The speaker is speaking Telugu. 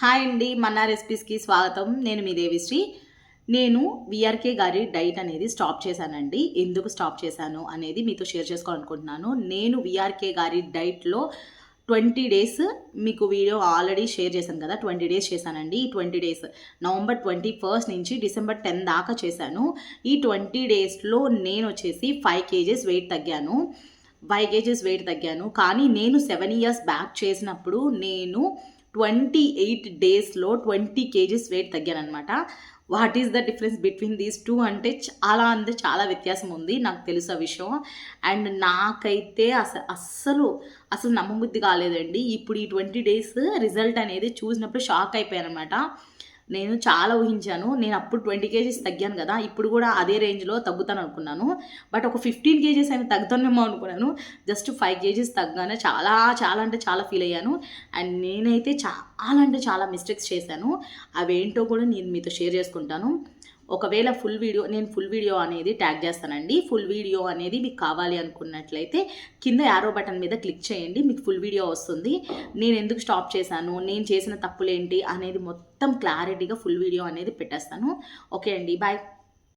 హాయ్ అండి, మన్నా రెసిపీస్కి స్వాగతం. నేను మీ దేవిశ్రీ. నేను విఆర్కే గారి డైట్ అనేది స్టాప్ చేశానండి. ఎందుకు స్టాప్ చేశాను అనేది మీతో షేర్ చేసుకోవాలనుకుంటున్నాను. నేను విఆర్కే గారి డైట్లో 20 డేస్ మీకు వీడియో ఆల్రెడీ షేర్ చేశాను కదా. 20 డేస్ చేశానండి. ఈ 20 డేస్ నవంబర్ 21 నుంచి డిసెంబర్ 10 దాకా చేశాను. ఈ 20 డేస్లో నేను వచ్చేసి 5 kgs వెయిట్ తగ్గాను. 5 kgs వెయిట్ తగ్గాను. కానీ నేను 7 years బ్యాక్ చేసినప్పుడు నేను 28 డేస్లో 20 kgs వెయిట్ తగ్గానమాట. What is the difference between these two అంటే చాలా వ్యత్యాసం ఉంది. నాకు తెలుసు ఆ విషయం. అండ్ నాకైతే అసలు నమ్మబుద్ధి కాలేదండి. ఇప్పుడు ఈ 20 డేస్ రిజల్ట్ అనేది చూసినప్పుడు షాక్ అయిపోయాను అనమాట. నేను చాలా ఊహించాను. నేను అప్పుడు 20 kgs తగ్గాను కదా, ఇప్పుడు కూడా అదే రేంజ్లో తగ్గుతాను అనుకున్నాను. బట్ ఒక 15 kgs అయినా తగ్గుతానేమో అనుకున్నాను. జస్ట్ 5 kgs తగ్గానే చాలా ఫీల్ అయ్యాను. అండ్ నేనైతే చాలా మిస్టేక్స్ చేశాను. అవేంటో కూడా నేను మీతో షేర్ చేసుకుంటాను. ఒకవేళ నేను ఫుల్ వీడియో అనేది ట్యాగ్ చేస్తానండి. ఫుల్ వీడియో అనేది మీకు కావాలి అనుకున్నట్లయితే కింద యారో బటన్ మీద క్లిక్ చేయండి, మీకు ఫుల్ వీడియో వస్తుంది. నేను ఎందుకు స్టాప్ చేశాను, నేను చేసిన తప్పులేంటి అనేది మొత్తం క్లారిటీగా ఫుల్ వీడియో అనేది పెట్టేస్తాను. ఓకే అండి, బాయ్.